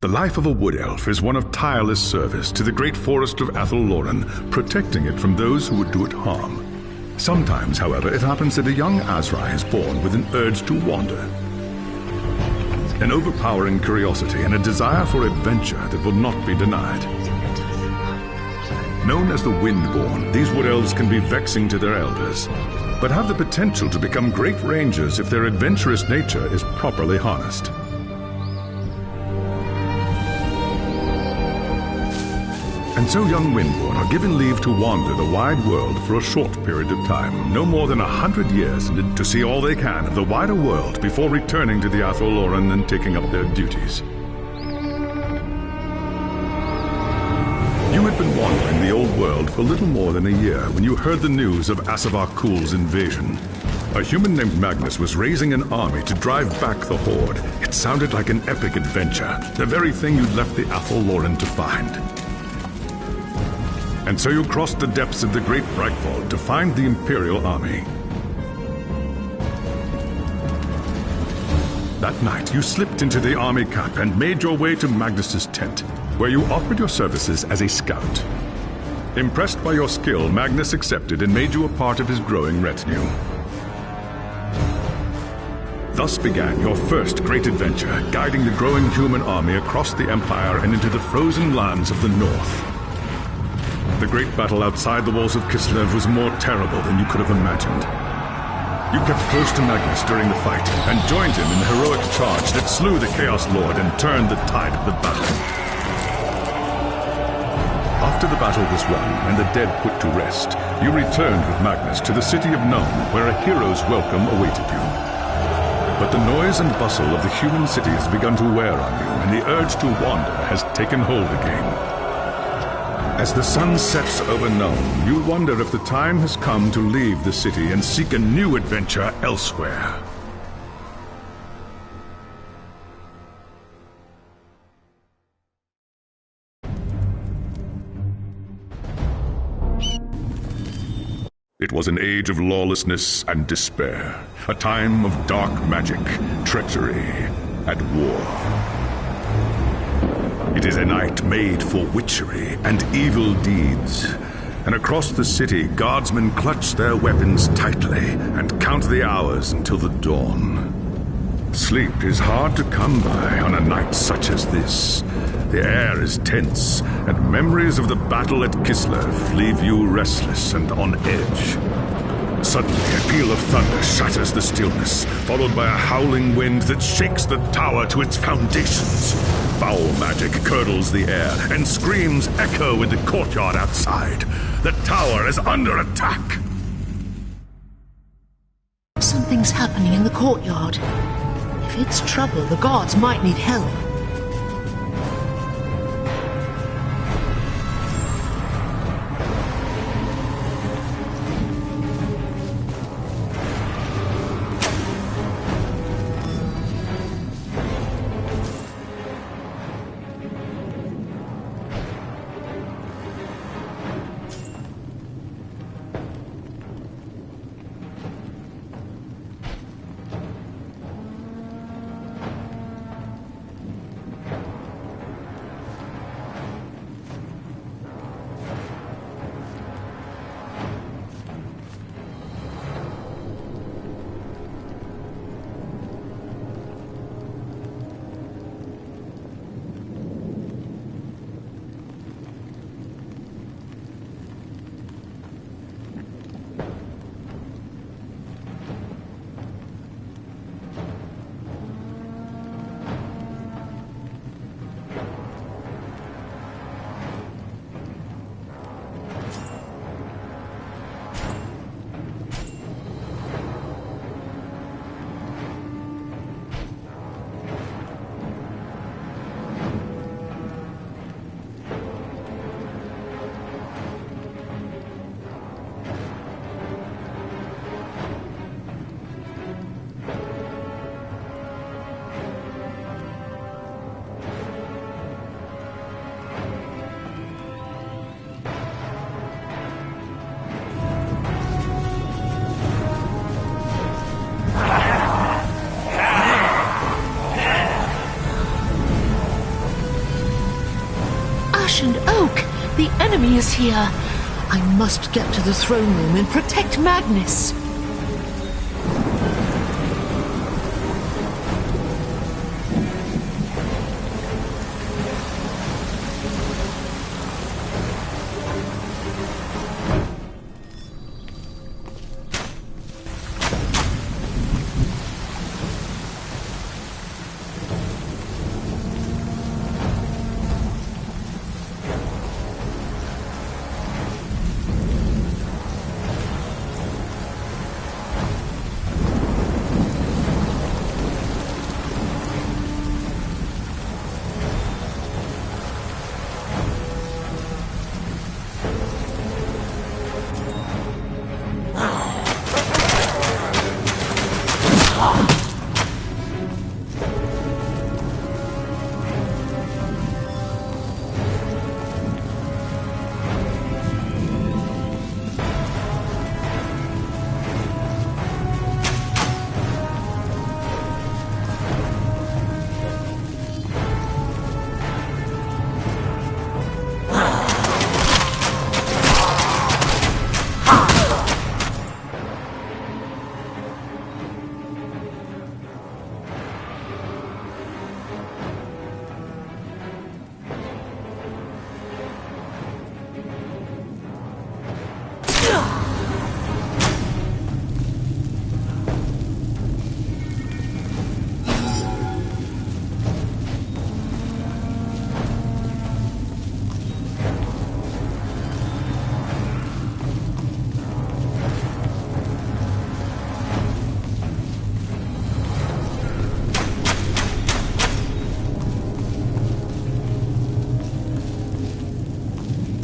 The life of a wood elf is one of tireless service to the great forest of Athel-Loren, protecting it from those who would do it harm. Sometimes, however, it happens that a young Azrai is born with an urge to wander. An overpowering curiosity and a desire for adventure that will not be denied. Known as the Windborn, these wood elves can be vexing to their elders, but have the potential to become great rangers if their adventurous nature is properly harnessed. And so young Windborn are given leave to wander the wide world for a short period of time, no more than 100 years, to see all they can of the wider world before returning to the Athel-Loren and taking up their duties. You had been wandering the old world for little more than a year when you heard the news of Asavar Kul's invasion. A human named Magnus was raising an army to drive back the Horde. It sounded like an epic adventure, the very thing you'd left the Athel-Loren to find. And so you crossed the depths of the Great Breakfall to find the Imperial Army. That night, you slipped into the army camp and made your way to Magnus's tent, where you offered your services as a scout. Impressed by your skill, Magnus accepted and made you a part of his growing retinue. Thus began your first great adventure, guiding the growing human army across the Empire and into the frozen lands of the North. The great battle outside the walls of Kislev was more terrible than you could have imagined. You kept close to Magnus during the fight and joined him in the heroic charge that slew the Chaos Lord and turned the tide of the battle. After the battle was won and the dead put to rest, you returned with Magnus to the city of Nome, where a hero's welcome awaited you. But the noise and bustle of the human city has begun to wear on you, and the urge to wander has taken hold again. As the sun sets over Nome, you wonder if the time has come to leave the city and seek a new adventure elsewhere. It was an age of lawlessness and despair, a time of dark magic, treachery, and war. It is a night made for witchery and evil deeds, and across the city, guardsmen clutch their weapons tightly and count the hours until the dawn. Sleep is hard to come by on a night such as this. The air is tense, and memories of the battle at Kislev leave you restless and on edge. Suddenly, a peal of thunder shatters the stillness, followed by a howling wind that shakes the tower to its foundations. Foul magic curdles the air, and screams echo in the courtyard outside. The tower is under attack! Something's happening in the courtyard. If it's trouble, the guards might need help. ancient oak! The enemy is here! I must get to the throne room and protect Magnus!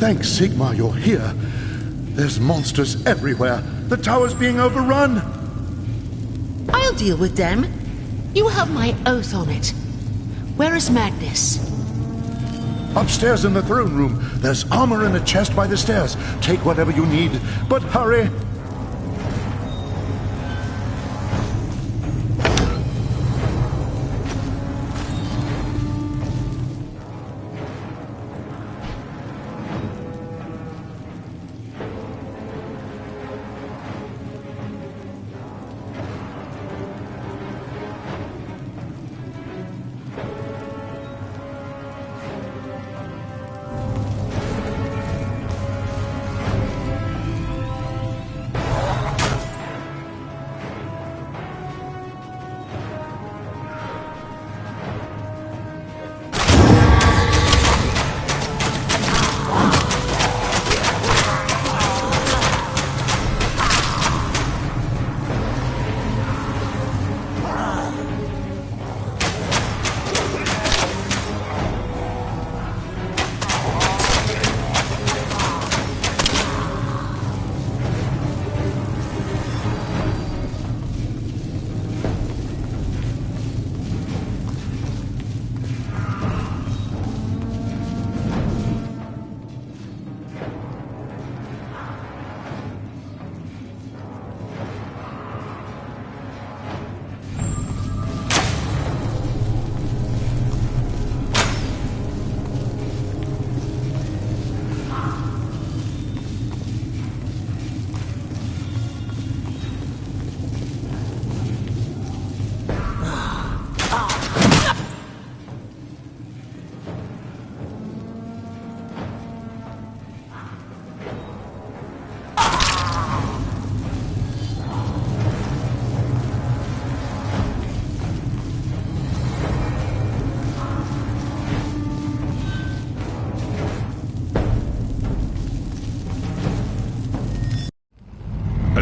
Thanks, Sigmar, you're here. There's monsters everywhere. The tower's being overrun. I'll deal with them. You have my oath on it. Where is Magnus? Upstairs in the throne room. There's armor in a chest by the stairs. Take whatever you need, but hurry.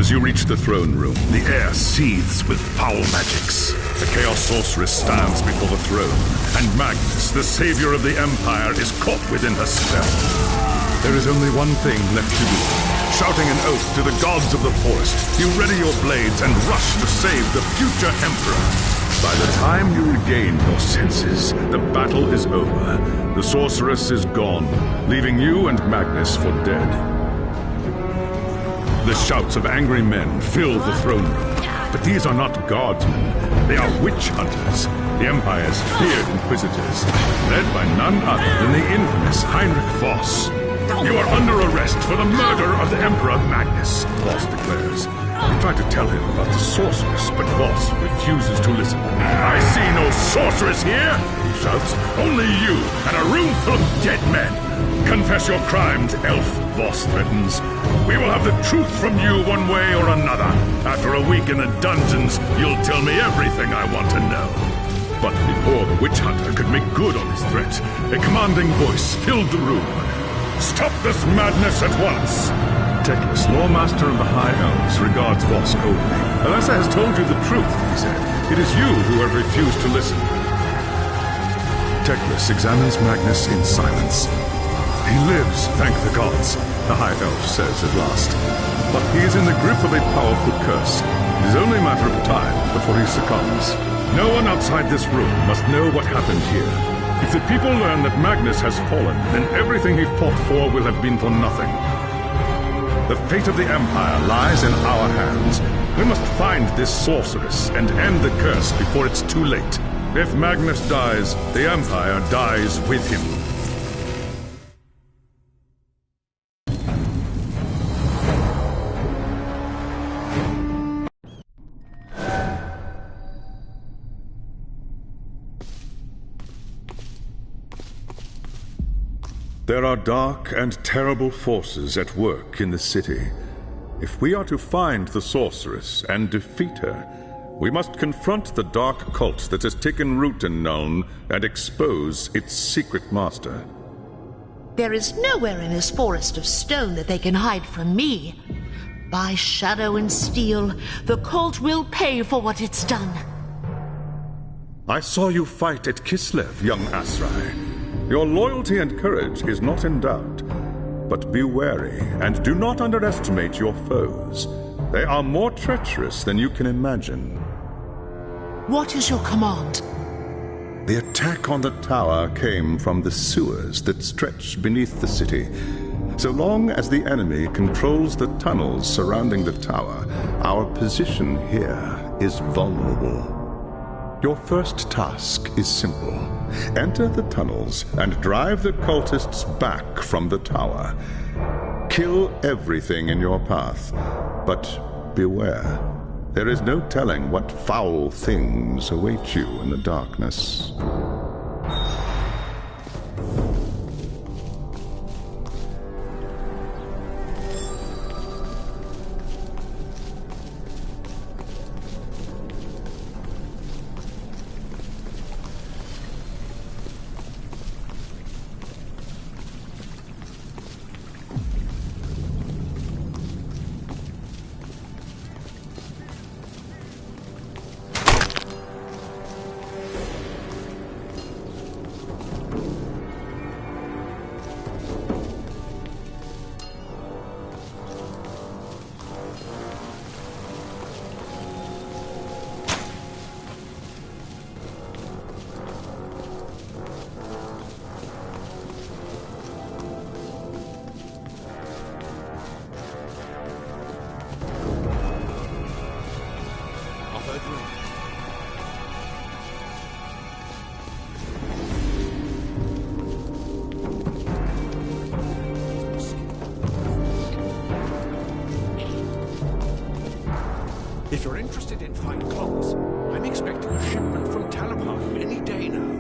As you reach the throne room, the air seethes with foul magics. The Chaos Sorceress stands before the throne, and Magnus, the savior of the Empire, is caught within her spell. There is only one thing left to do. Shouting an oath to the gods of the forest, you ready your blades and rush to save the future Emperor. By the time you regain your senses, the battle is over. The Sorceress is gone, leaving you and Magnus for dead. The shouts of angry men fill the throne room. But these are not guardsmen. They are witch hunters. the Empire's feared inquisitors, led by none other than the infamous Heinrich Voss. You are under arrest for the murder of the Emperor Magnus, Voss declares. We tried to tell him about the sorceress, but Voss refuses to listen. I see no sorceress here, he shouts. Only you and a room full of dead men. Confess your crimes, elf, Voss threatens. We will have the truth from you one way or another. After a week in the dungeons, you'll tell me everything I want to know. But before the witch hunter could make good on his threat, a commanding voice filled the room. Stop this madness at once! Teclis, Lawmaster of the High Elves, regards Voss coldly. Alessa has told you the truth, he said. It is you who have refused to listen. Teclis examines Magnus in silence. He lives, thank the gods, the High Elf says at last. But he is in the grip of a powerful curse. It is only a matter of time before he succumbs. No one outside this room must know what happened here. If the people learn that Magnus has fallen, then everything he fought for will have been for nothing. The fate of the Empire lies in our hands. We must find this sorceress and end the curse before it's too late. If Magnus dies, the Empire dies with him. There are dark and terrible forces at work in the city. If we are to find the sorceress and defeat her, we must confront the dark cult that has taken root in Nuln and expose its secret master. There is nowhere in this forest of stone that they can hide from me. By shadow and steel, the cult will pay for what it's done. I saw you fight at Kislev, young Asrai. Your loyalty and courage is not in doubt. But be wary and do not underestimate your foes. They are more treacherous than you can imagine. What is your command? The attack on the tower came from the sewers that stretch beneath the city. So long as the enemy controls the tunnels surrounding the tower, our position here is vulnerable. Your first task is simple. Enter the tunnels and drive the cultists back from the tower. Kill everything in your path, but beware. There is no telling what foul things await you in the darkness. If you're interested in fine clothes, I'm expecting a shipment from Talabheim any day now.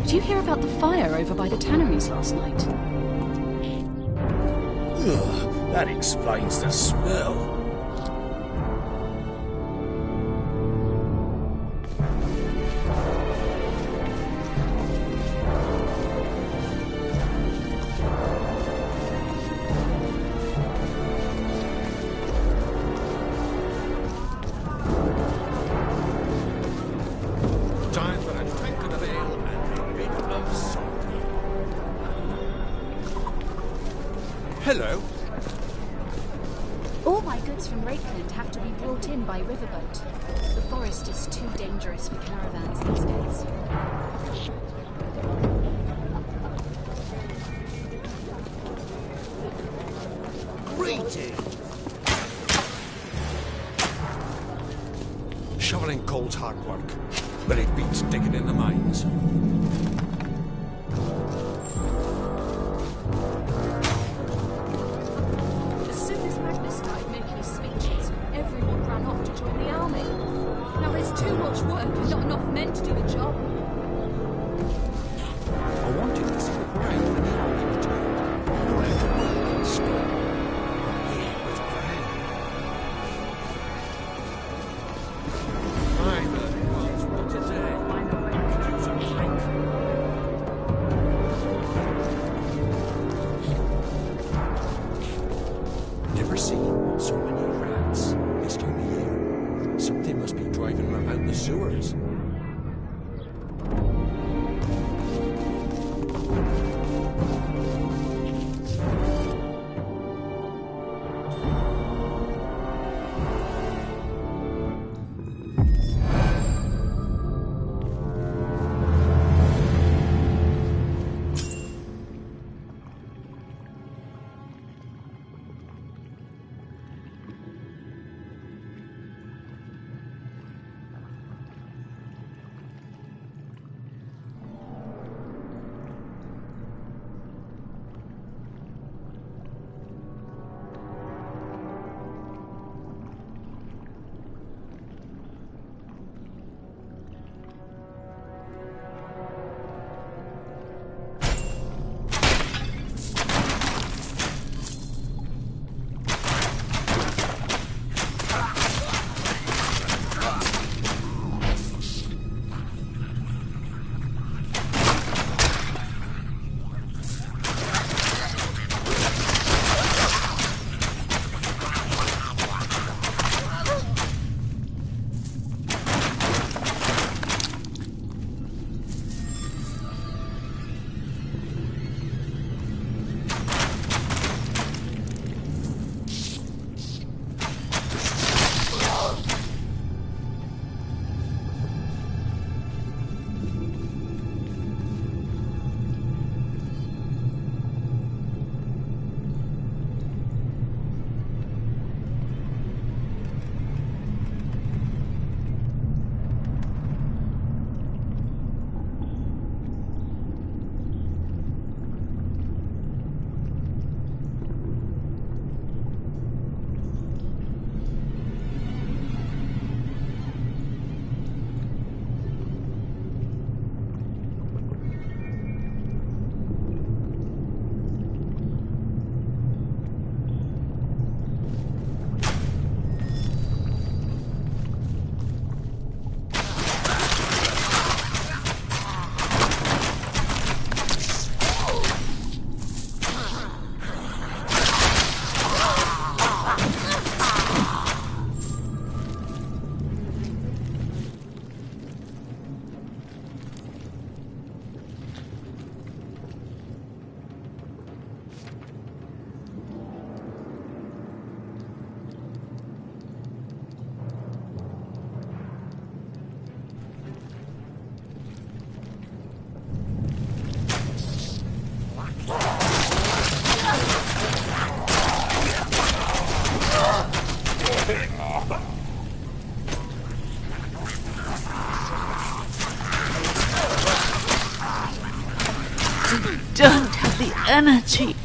Did you hear about the fire over by the tanneries last night? Ugh, that explains the smell. Time for a tankard of ale and a bit of salt. Hello. All my goods from Rakeland have to be brought in by riverboat. The forest is too dangerous for caravans these days. Greetings. hard work, but it beats digging in the mines. As soon as Magnus started making his speeches, everyone ran off to join the army. Now there's too much work and not enough men to do the job. I wanted to see the parade when the army returned. I had to work instead. It was grand. My birthday was what a day. I could use a drink. Never seen so many rats this time of year. Something must be driving them out the sewers. Don't have the energy.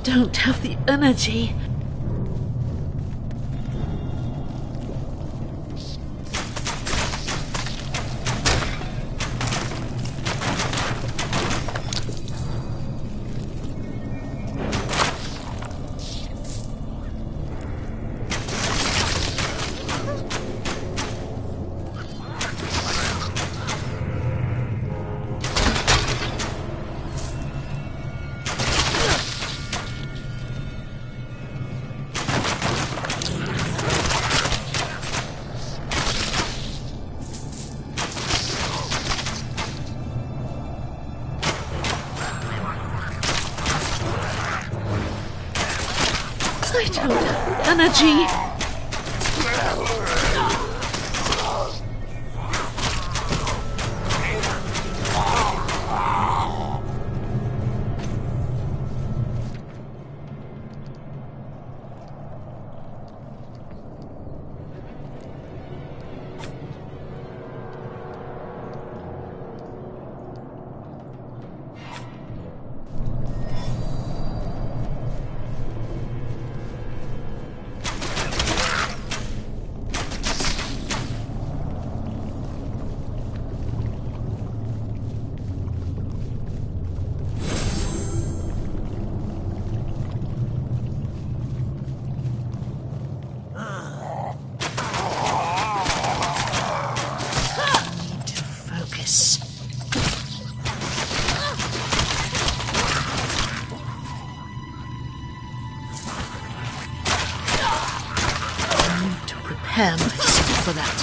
don't have the energy. I don't have energy. Prepare myself for that.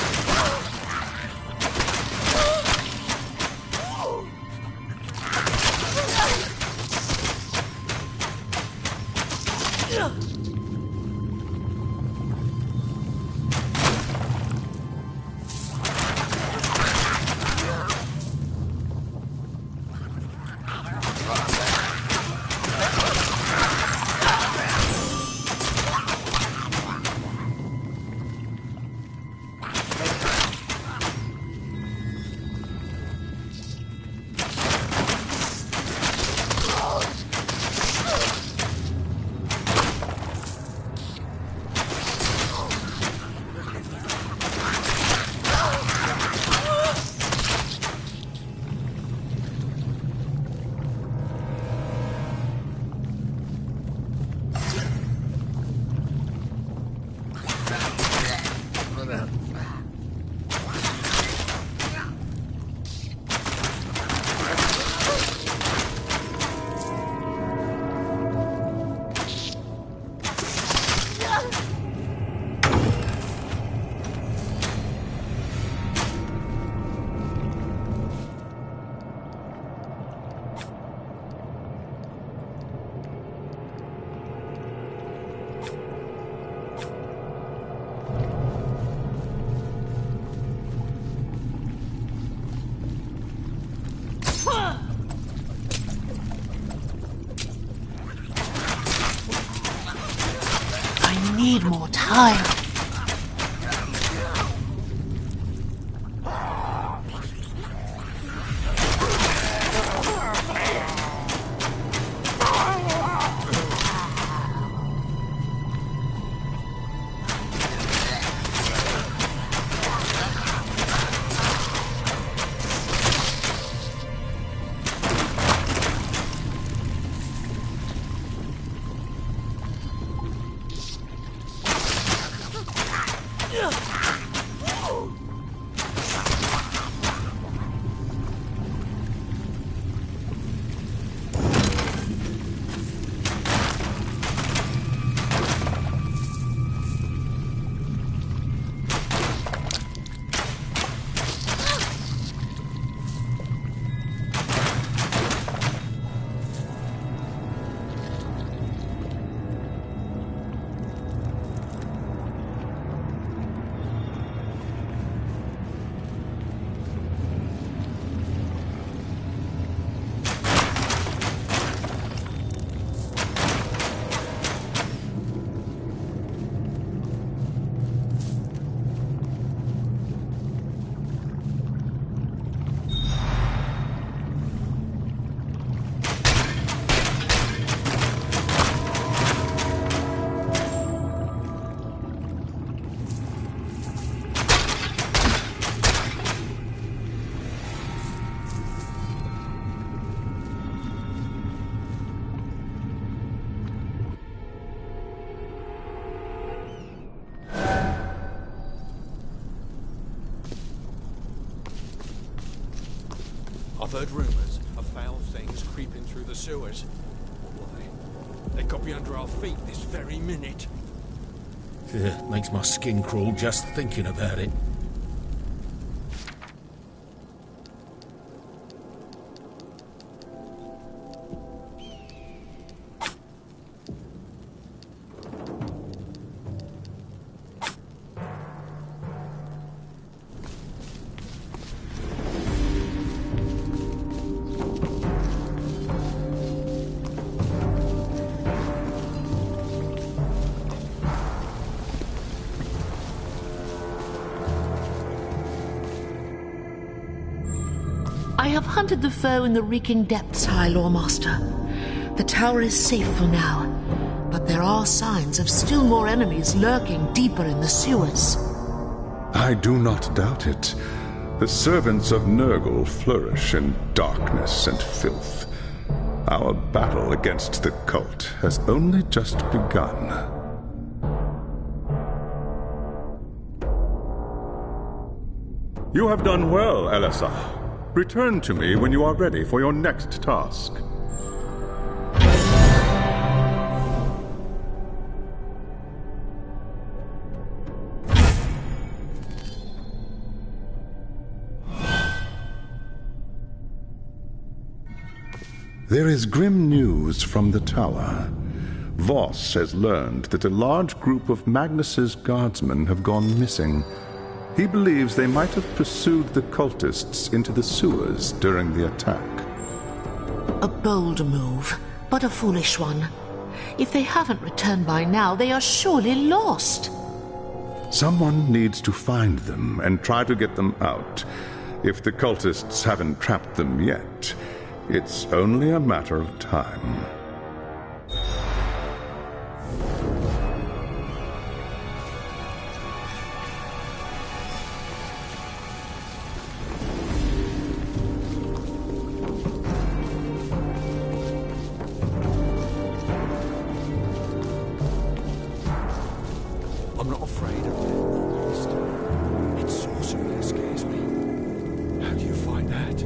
I need more time. I've heard rumours of foul things creeping through the sewers. Why, they could be under our feet this very minute. Yeah, makes my skin crawl just thinking about it. I have hunted the foe in the reeking depths, High Lawmaster. The tower is safe for now, but there are signs of still more enemies lurking deeper in the sewers. I do not doubt it. The servants of Nurgle flourish in darkness and filth. Our battle against the cult has only just begun. You have done well, Elisar. Return to me when you are ready for your next task. There is grim news from the tower. Voss has learned that a large group of Magnus's guardsmen have gone missing. He believes they might have pursued the cultists into the sewers during the attack. A bold move, but a foolish one. If they haven't returned by now, they are surely lost. Someone needs to find them and try to get them out. If the cultists haven't trapped them yet, it's only a matter of time. I'm not afraid of it. It's sorcery that scares me. How do you find that?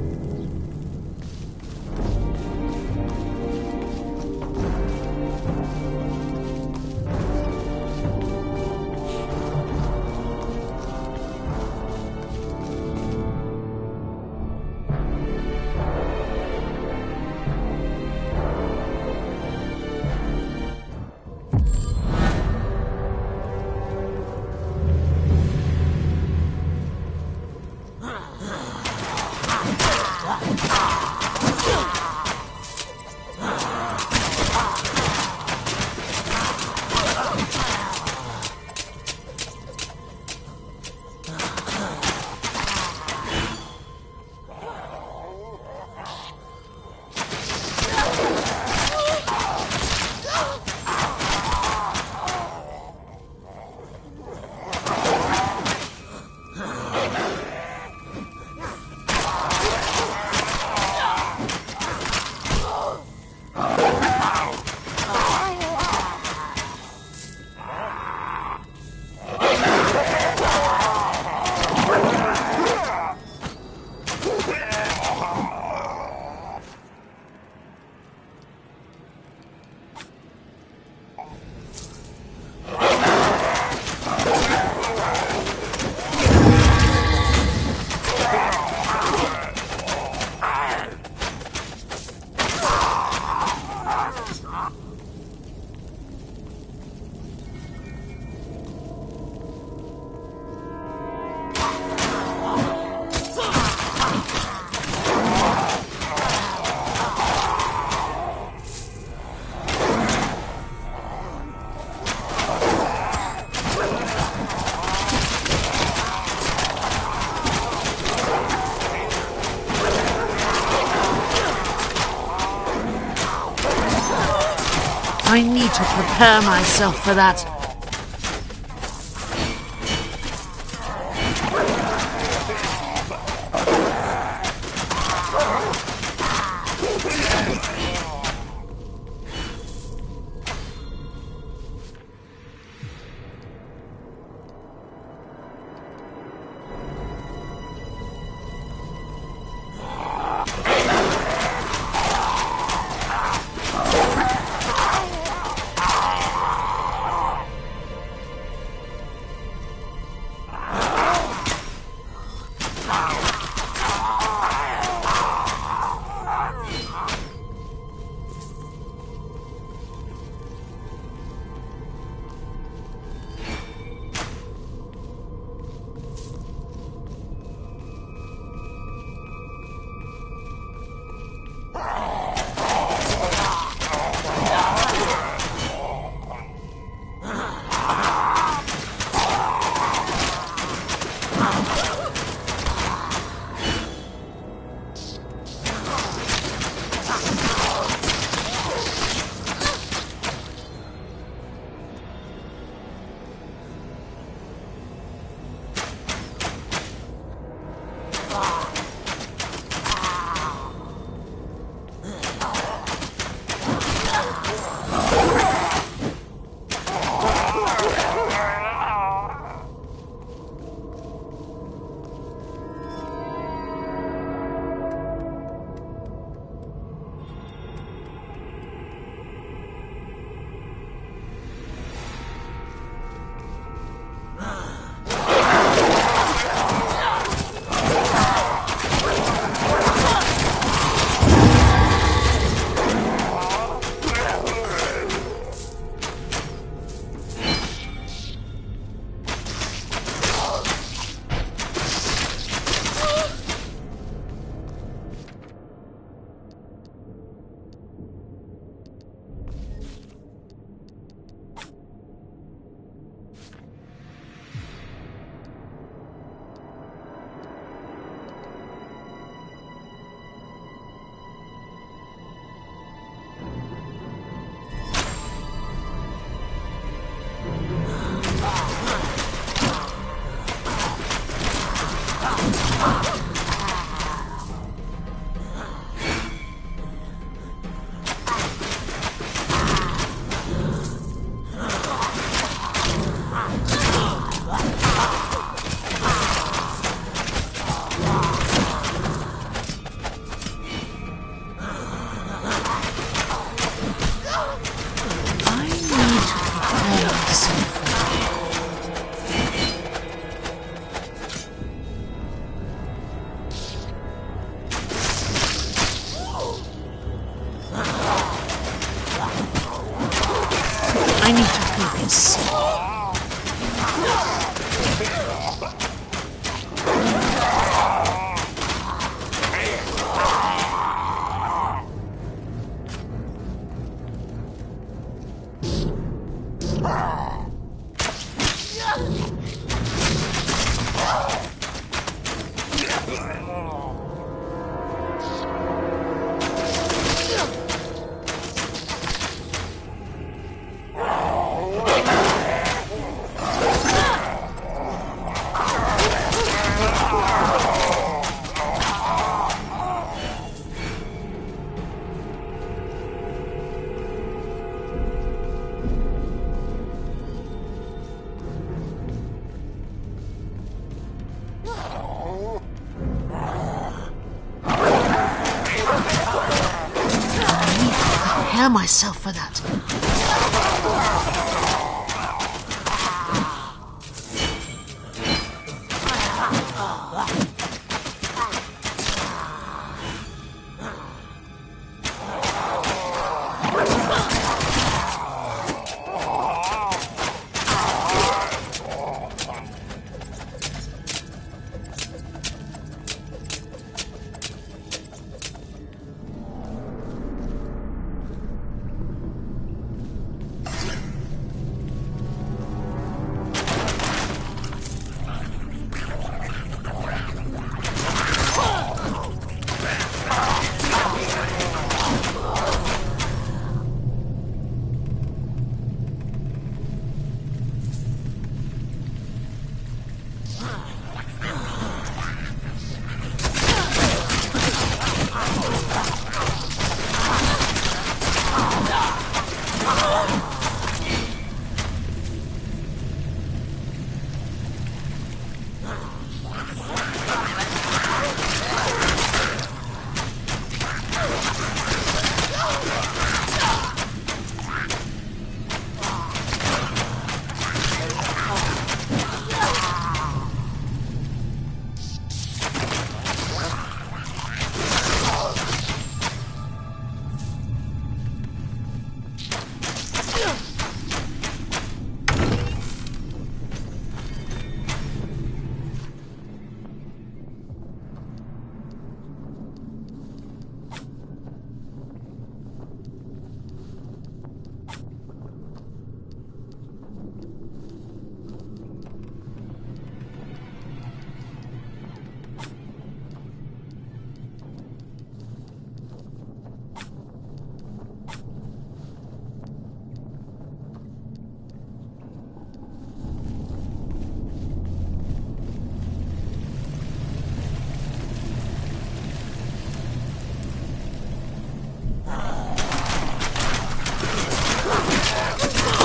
I need to prepare myself for that. I need to focus. Prepare myself for that.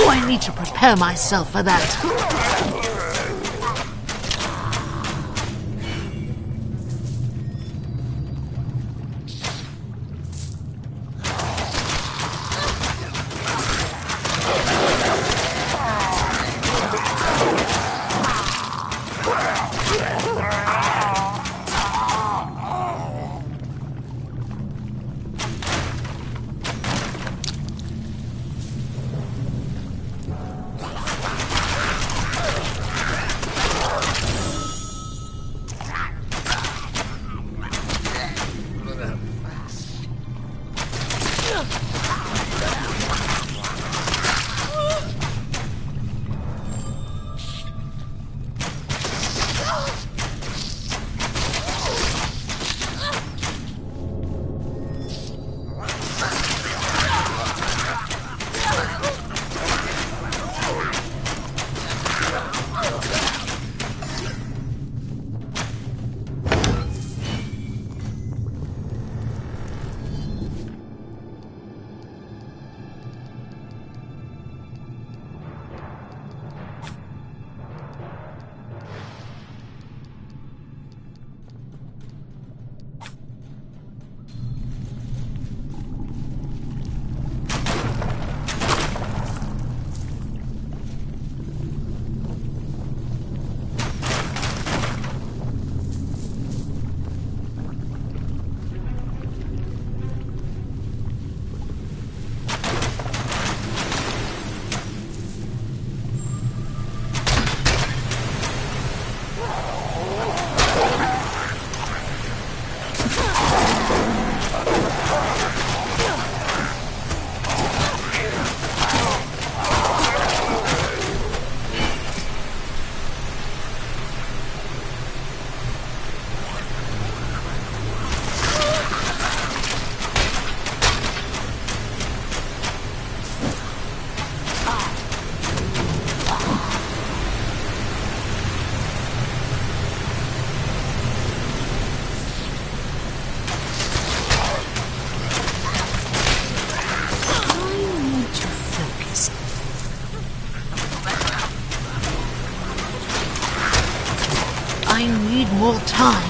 I need to prepare myself for that. I need more time.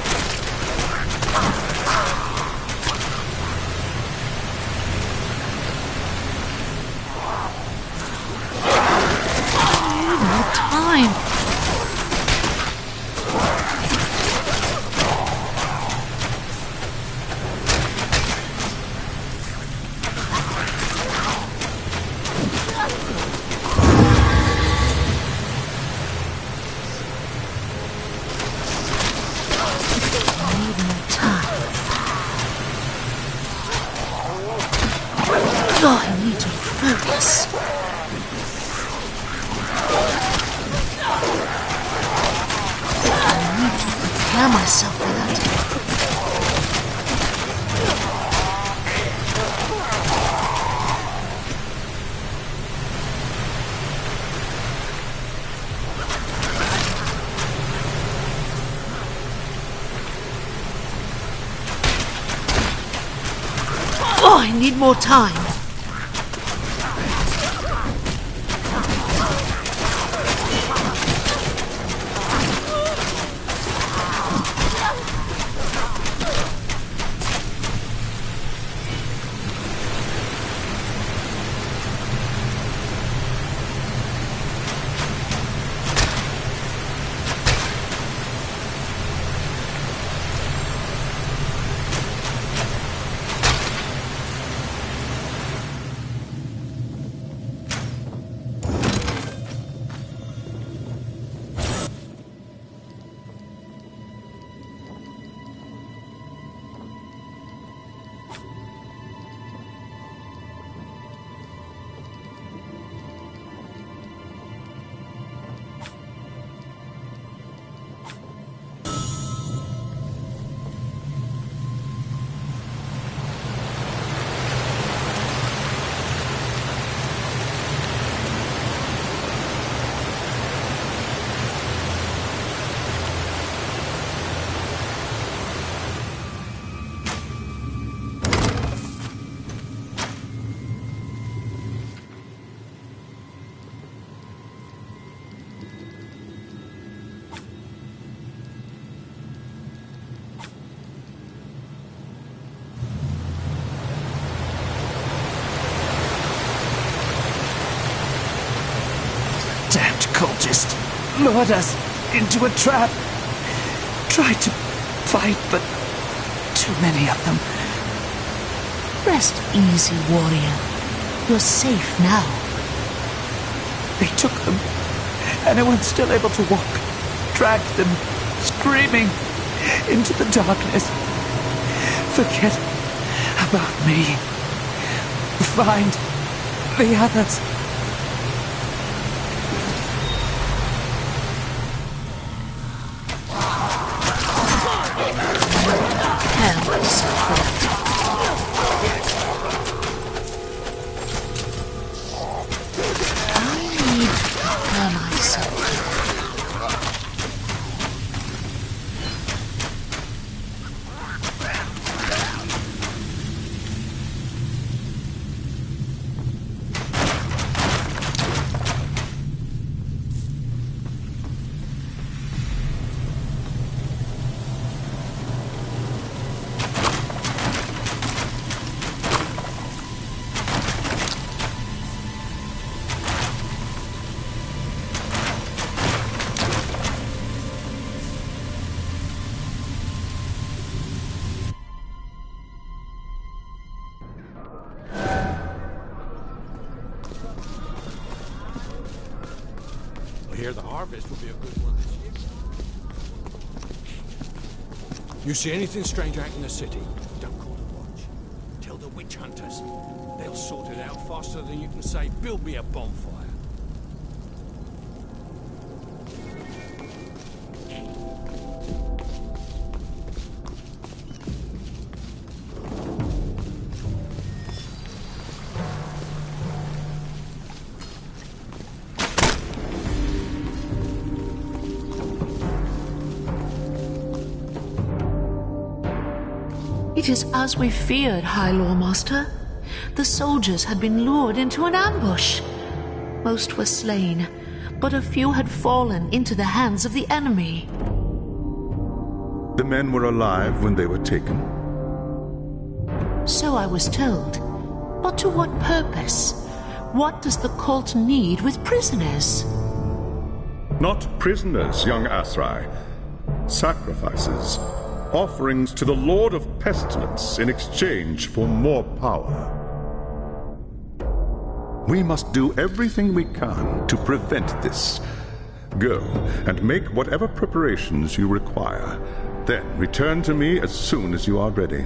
I need more time. Oh, I need to focus. I need to prepare myself for that. Oh, I need more time. Damned cultist lured us into a trap. Tried to fight, but too many of them. Rest easy, warrior. You're safe now. They took them. Anyone still able to walk dragged them, screaming, into the darkness. Forget about me. Find the others. I hear the harvest will be a good one this year. You see anything strange out in the city, don't call to watch. Tell the witch hunters. They'll sort it out faster than you can say, build me a bonfire. It is as we feared, High Lawmaster. The soldiers had been lured into an ambush. Most were slain, but a few had fallen into the hands of the enemy. The men were alive when they were taken. So I was told. But to what purpose? What does the cult need with prisoners? Not prisoners, young Asrai. Sacrifices. Offerings to the Lord of Pestilence in exchange for more power. We must do everything we can to prevent this. Go and make whatever preparations you require. Then return to me as soon as you are ready.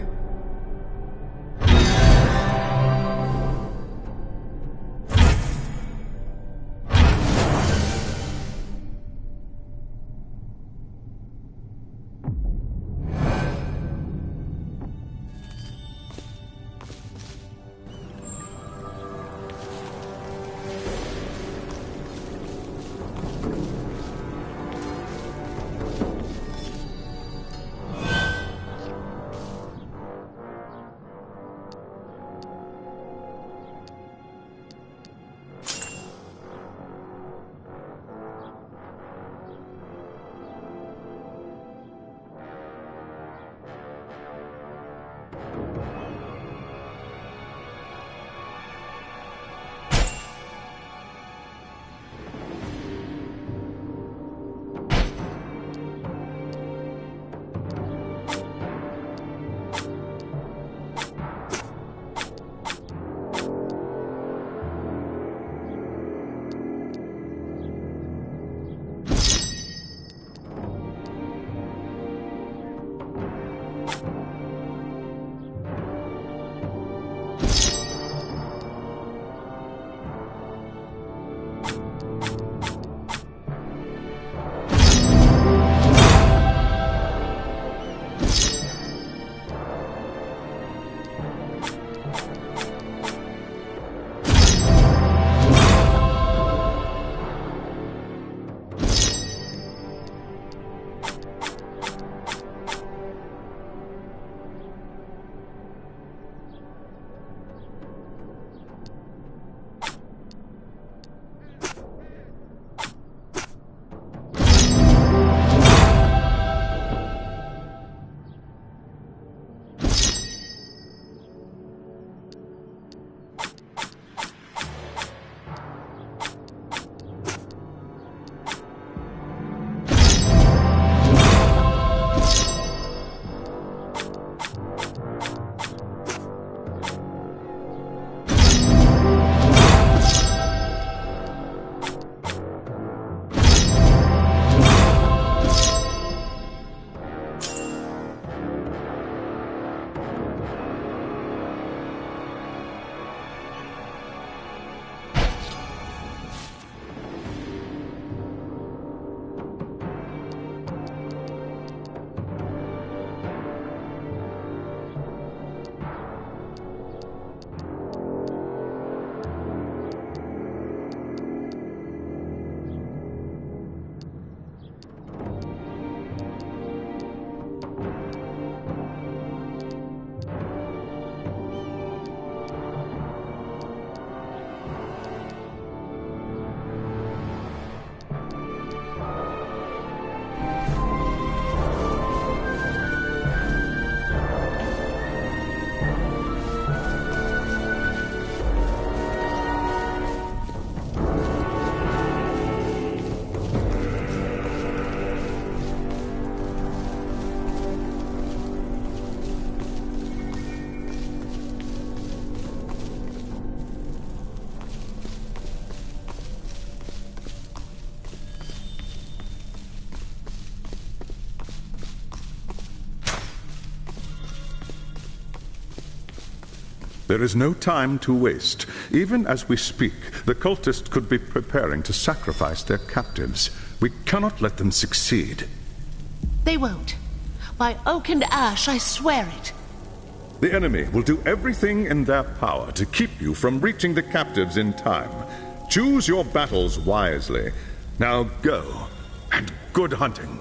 There is no time to waste. Even as we speak, the cultists could be preparing to sacrifice their captives. We cannot let them succeed. They won't. By oak and ash, I swear it. The enemy will do everything in their power to keep you from reaching the captives in time. Choose your battles wisely. Now go, and good hunting.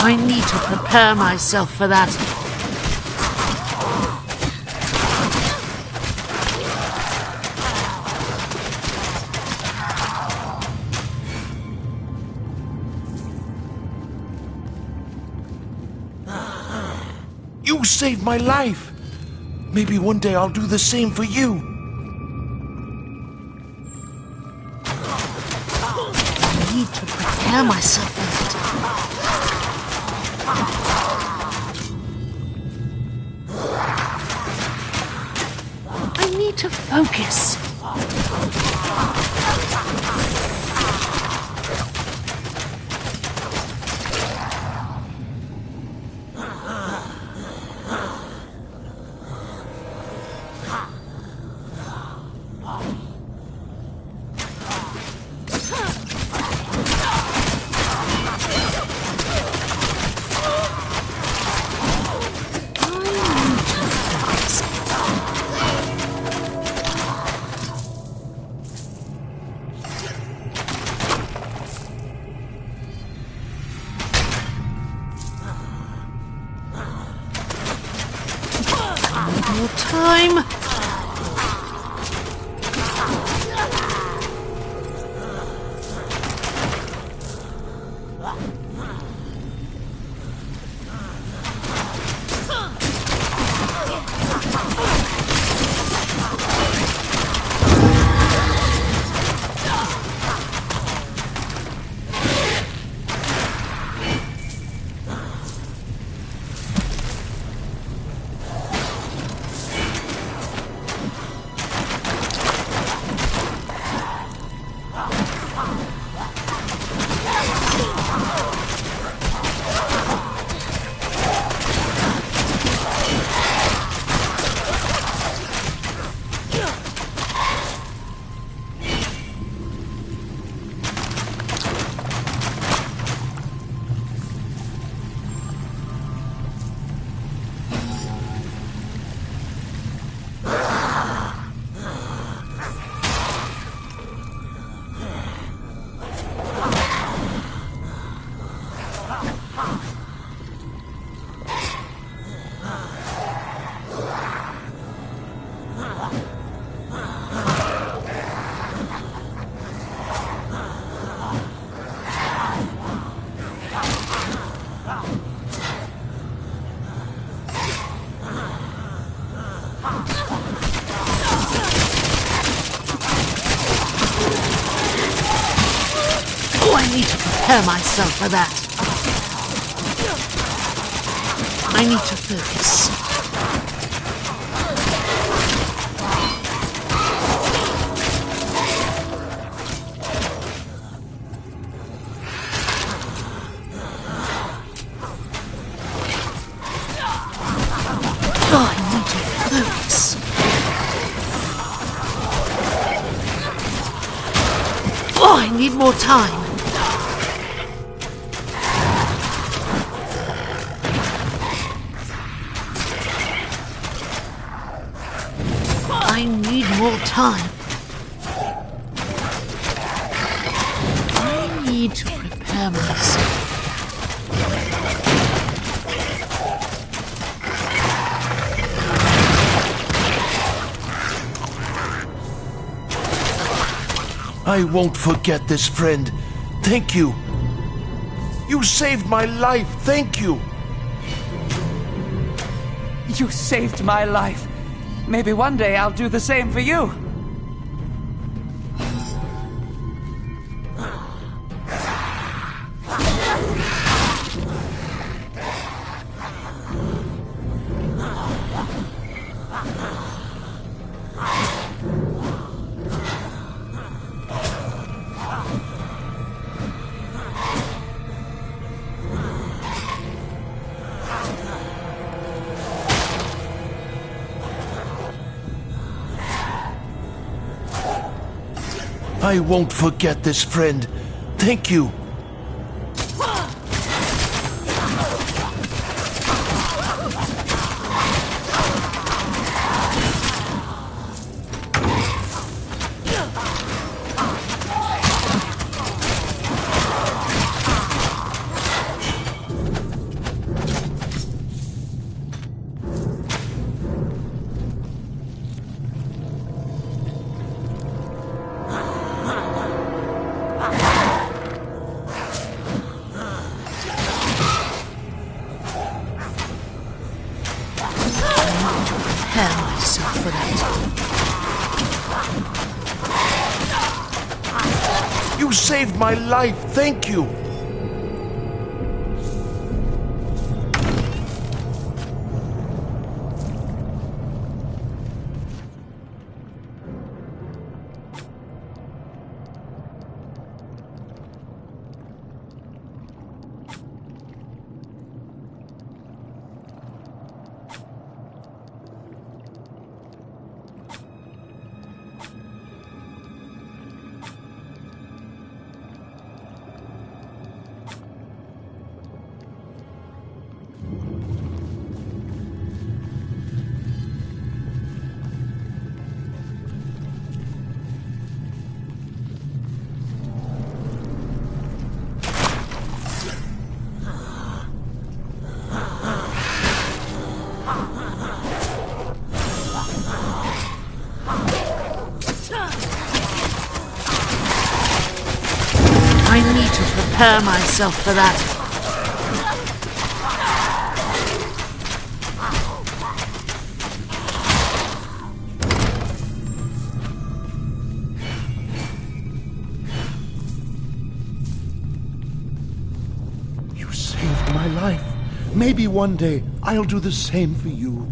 I need to prepare myself for that. You saved my life. Maybe one day I'll do the same for you. I need to prepare myself for that. I need to focus. More time. I need to prepare myself for that. I need to focus. Oh, I need to focus. Oh, I need more time. I need more time. I need to prepare myself. I won't forget this, friend. Thank you. You saved my life. Thank you. You saved my life. Maybe one day I'll do the same for you. I won't forget this, friend. Thank you. prepare myself for that. You saved my life. Thank you. I need to prepare myself for that. You saved my life. Maybe one day I'll do the same for you.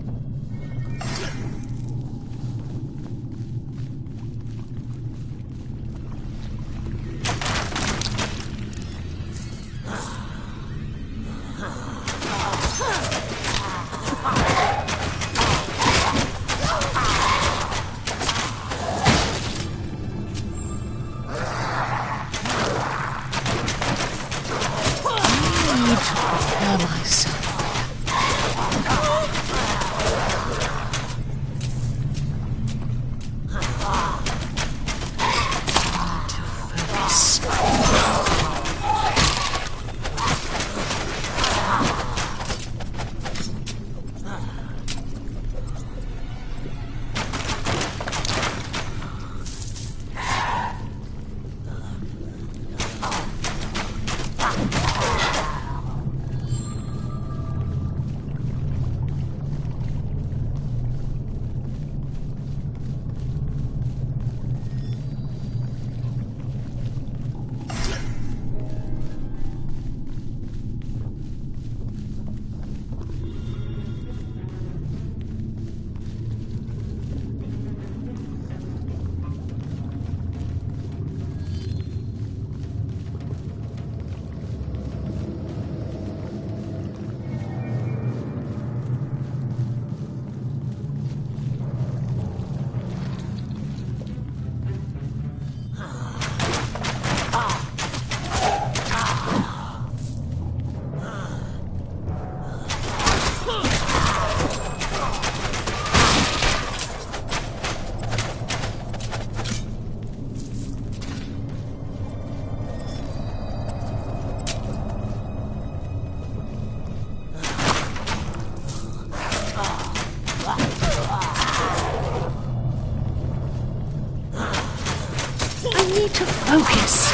I need to focus.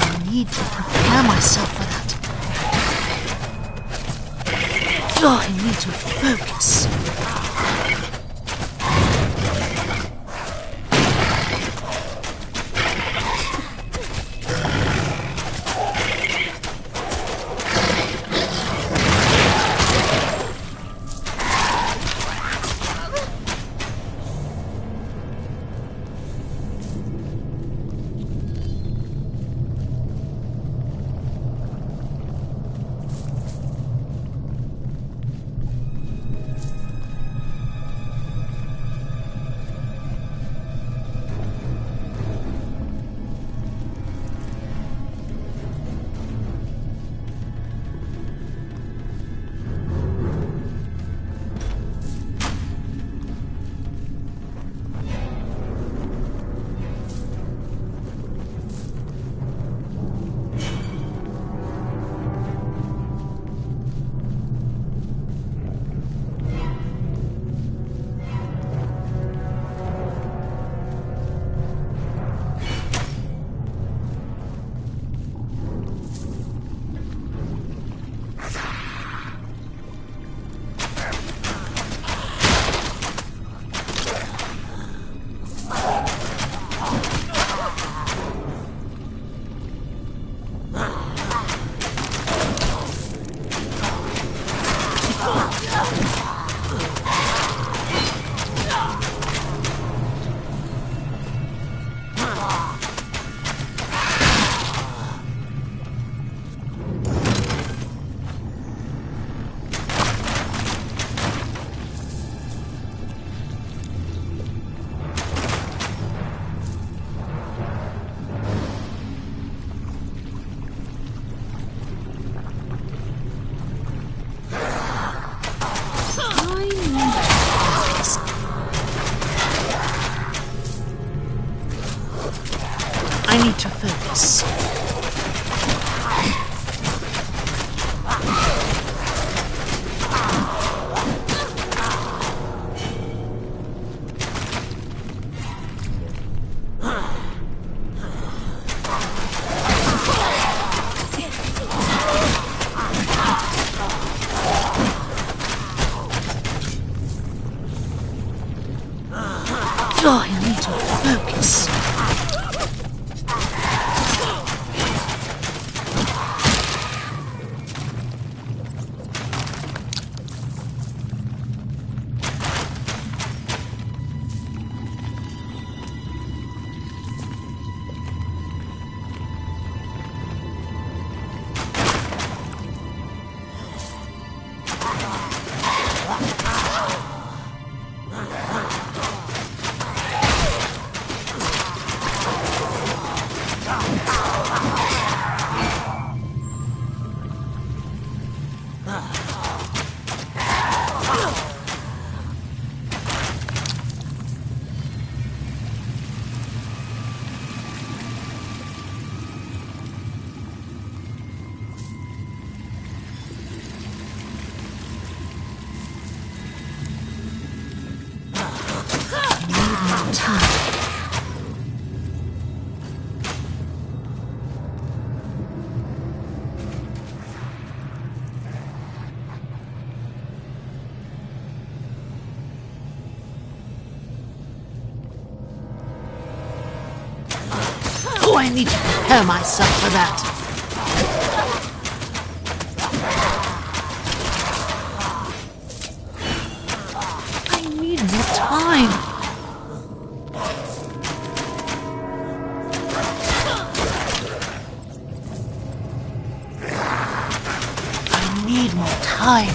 I need to prepare myself for that. Oh, I need to focus. Oh, I need to focus. Oh, I need to prepare myself for that. I need more time. I need more time.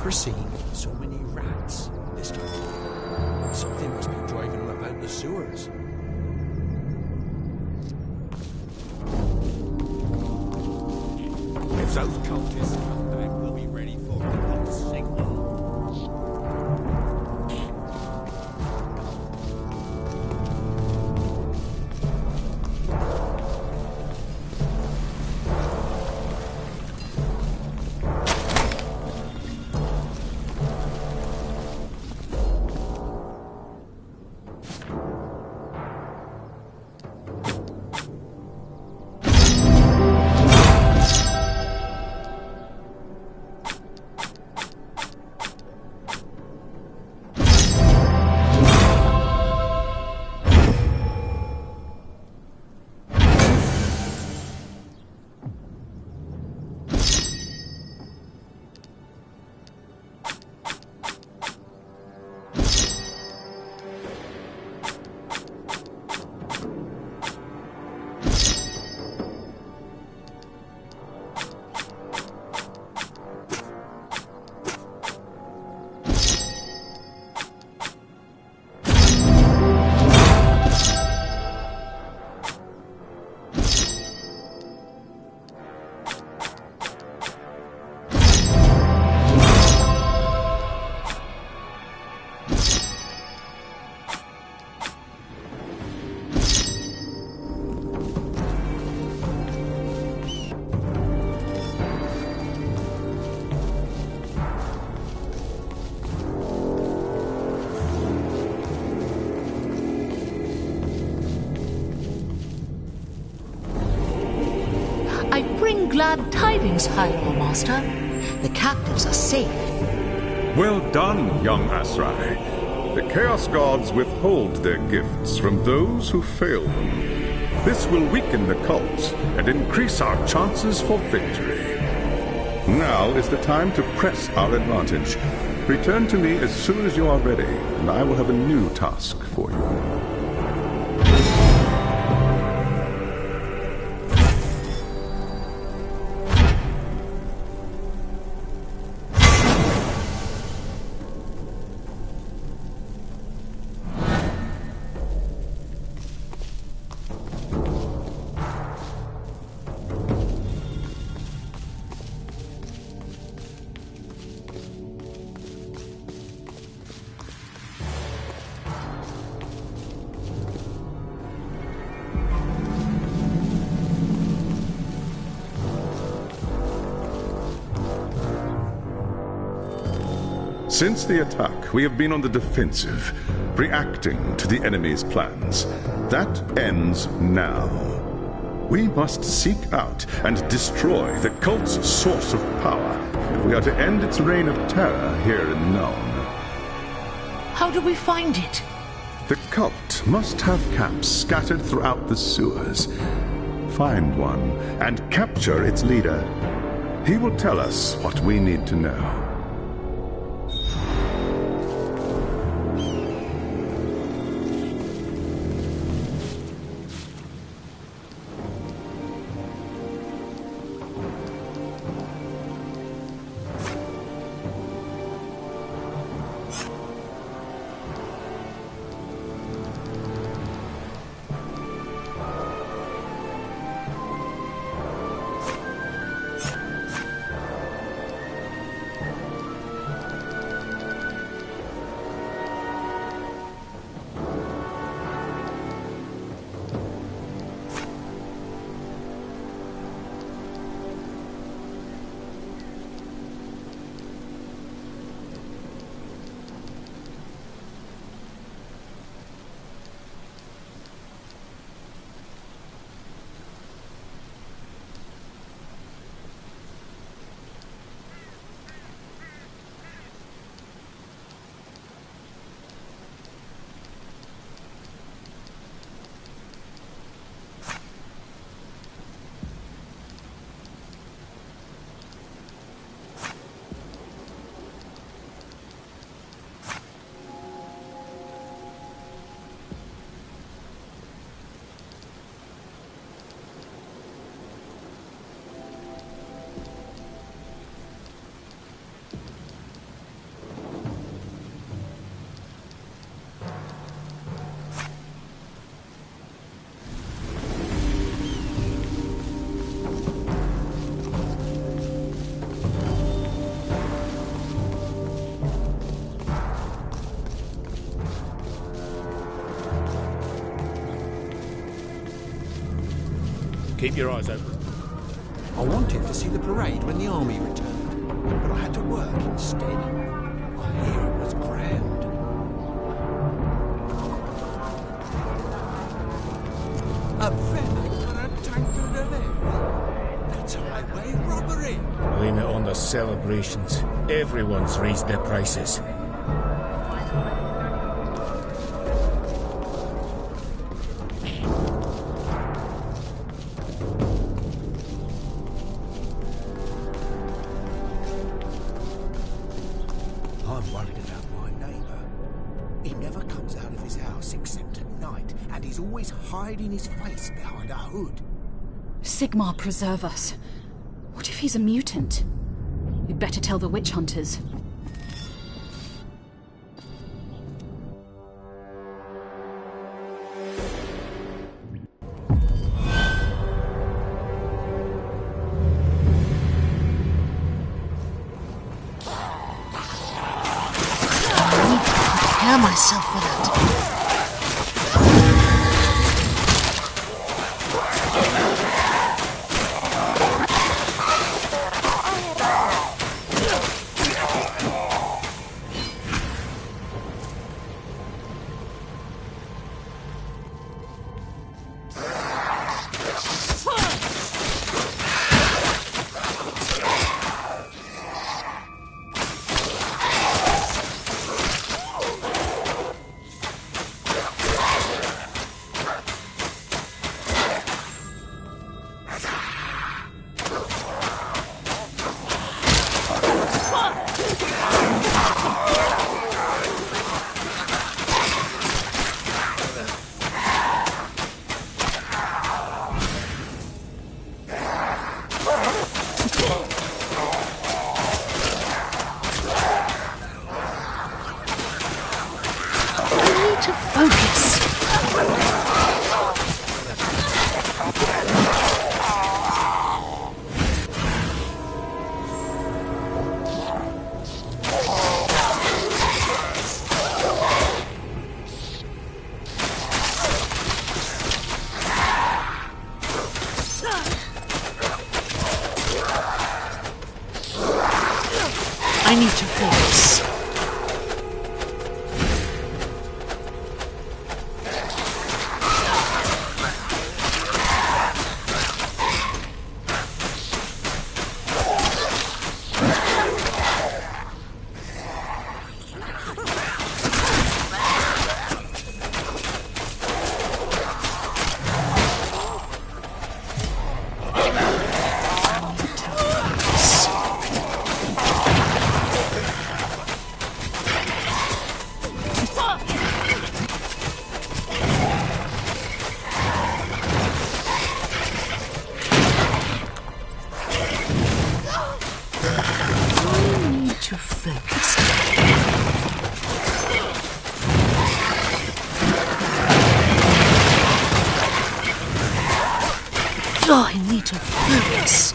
never seen so many rats this time of year. Something must be driving them about the sewers. If those cultists come down, we'll be ready for the hot signal. Glad tidings, High Lord Master. The captives are safe. Well done, young Asrai. The Chaos Gods withhold their gifts from those who fail them. This will weaken the cults and increase our chances for victory. Now is the time to press our advantage. Return to me as soon as you are ready, and I will have a new task for you. Since the attack, we have been on the defensive, reacting to the enemy's plans. That ends now. We must seek out and destroy the cult's source of power if we are to end its reign of terror here in Nuln. How do we find it? The cult must have camps scattered throughout the sewers. Find one and capture its leader. He will tell us what we need to know. Keep your eyes open. I wanted to see the parade when the army returned, but I had to work instead. I hear it was grand. A venom for a tankard of air. That's highway robbery. Blame it on the celebrations. Everyone's raised their prices. I'm worried about my neighbour. He never comes out of his house except at night, and he's always hiding his face behind a hood. Sigmar preserve us. What if he's a mutant? We'd better tell the witch hunters. Prepare myself for that. I need to focus. Oh, I need to focus.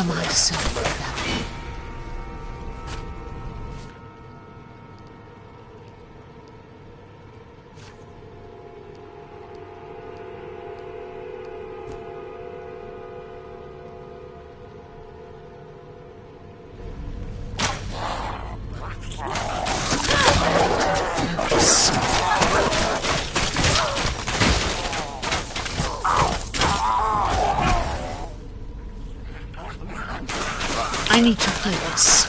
Myself for that. I need to focus.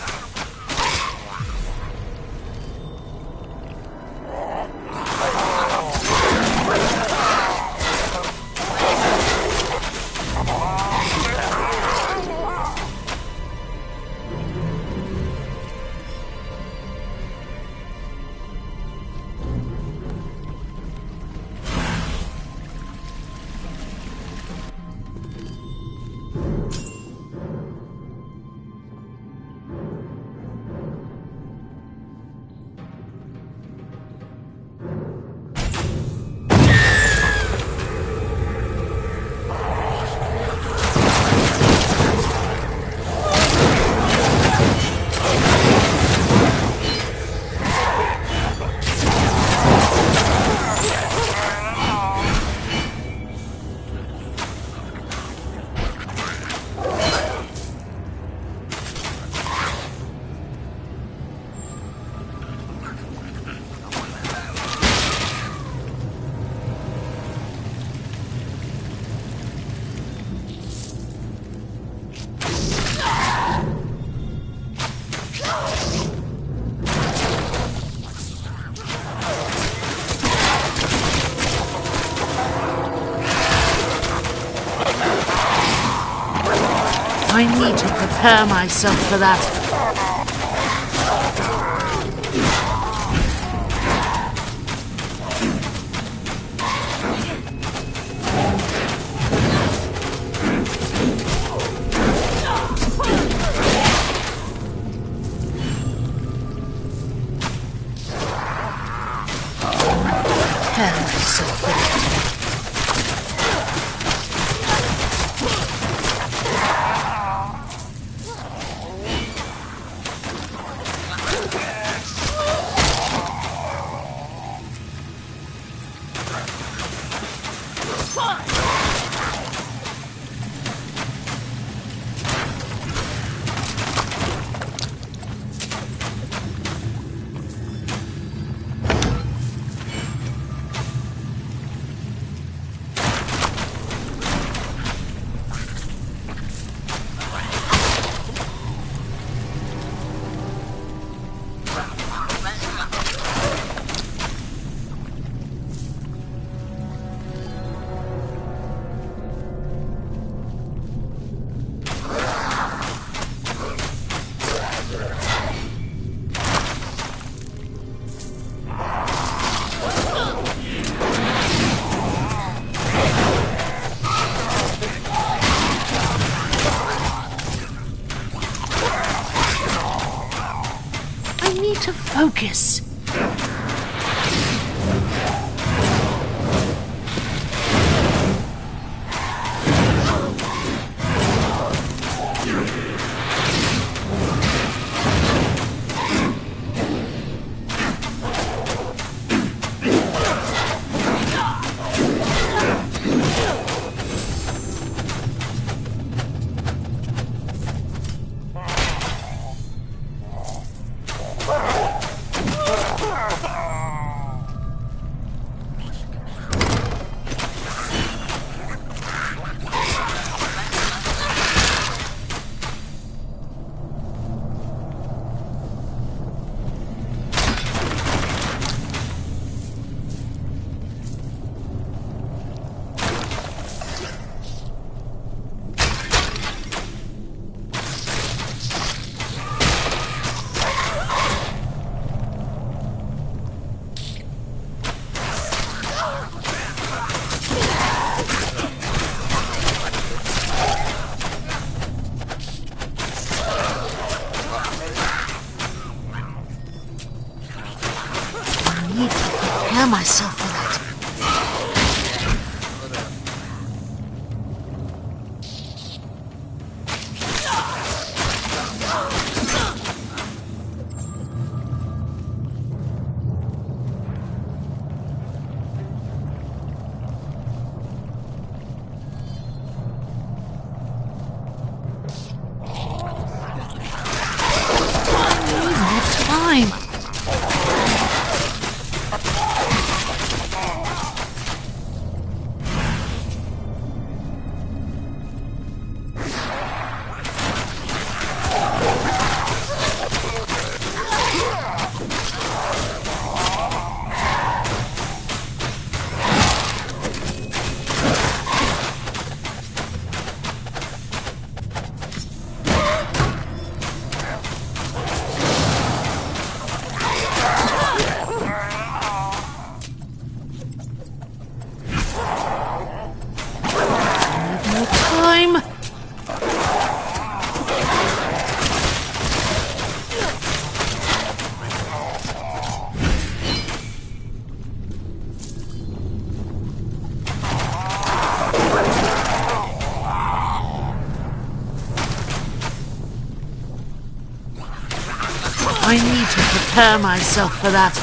I need to prepare myself for that. Prepare myself for that. To focus. Prepare myself for that. I need more time. I need to prepare myself for that.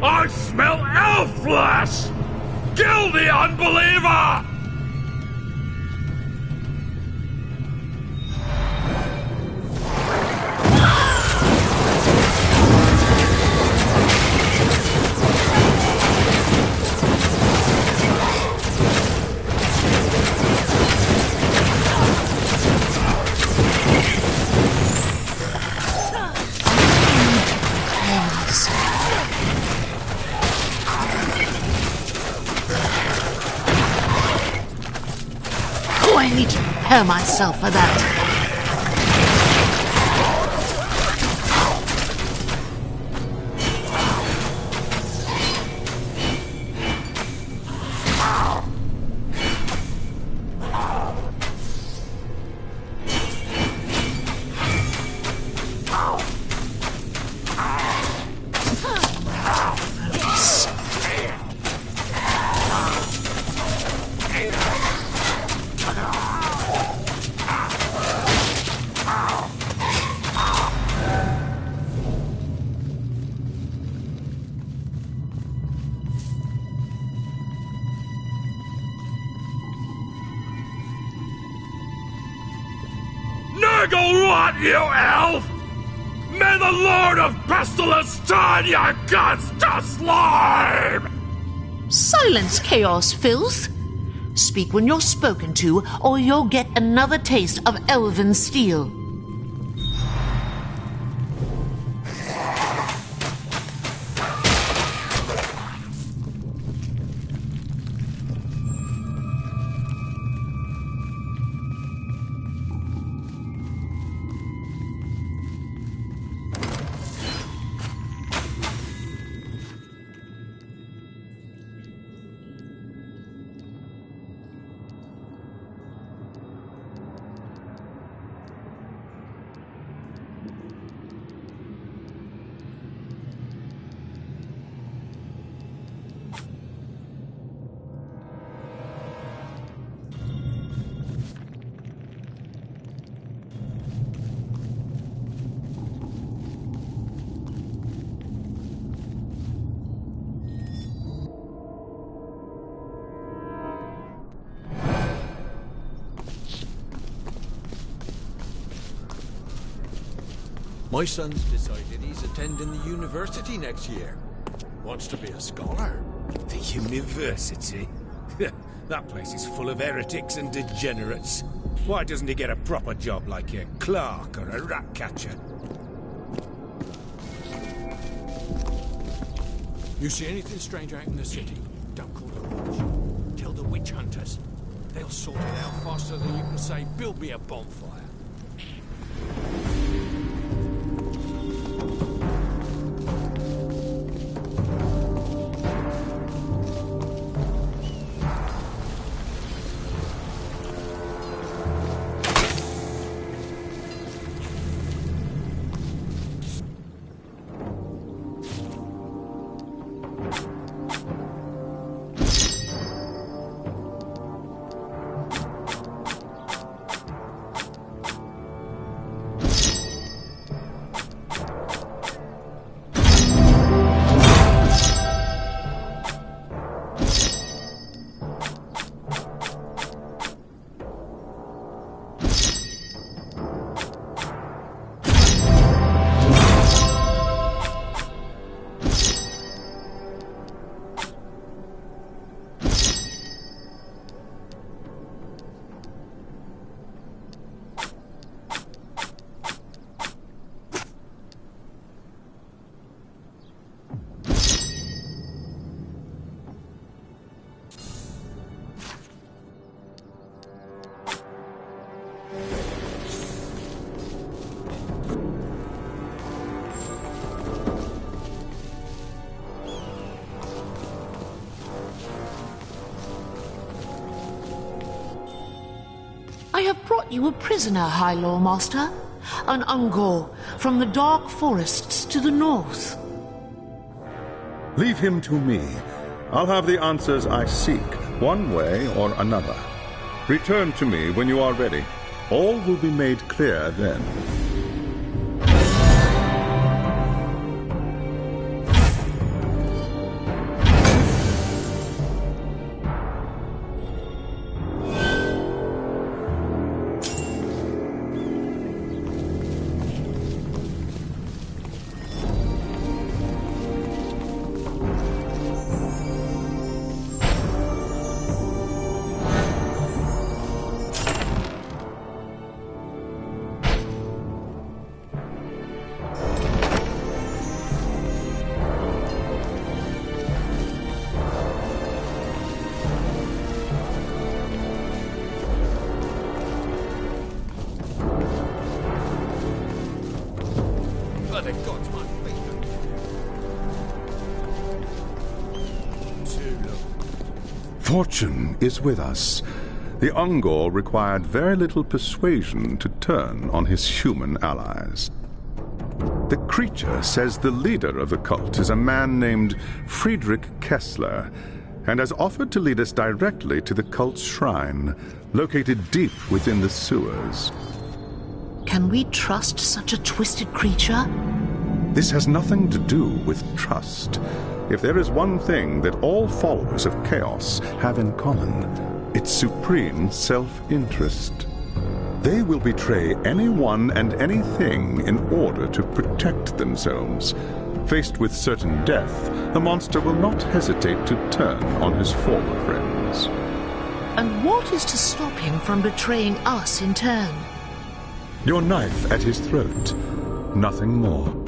I smell elf flesh! Kill the unbeliever! I need to prepare myself for that. Niggle rot, you elf! May the Lord of Pestilence turn your guts to slime! Silence, Chaos Filth! Speak when you're spoken to, or you'll get another taste of elven steel. My son's decided he's attending the university next year. Wants to be a scholar. The university? That place is full of heretics and degenerates. Why doesn't he get a proper job like a clerk or a rat catcher? You see anything strange out in the city, don't call the watch. Tell the witch hunters. They'll sort it out faster than you can say, build me a bonfire. have brought you a prisoner, High Lawmaster. An Ungor from the dark forests to the north. Leave him to me. I'll have the answers I seek, one way or another. Return to me when you are ready. All will be made clear then. Fortune is with us. The Ungor required very little persuasion to turn on his human allies. The creature says the leader of the cult is a man named Friedrich Kessler, and has offered to lead us directly to the cult's shrine, located deep within the sewers. Can we trust such a twisted creature? This has nothing to do with trust. If there is one thing that all followers of Chaos have in common, it's supreme self-interest. They will betray anyone and anything in order to protect themselves. Faced with certain death, the monster will not hesitate to turn on his former friends. And what is to stop him from betraying us in turn? Your knife at his throat. Nothing more.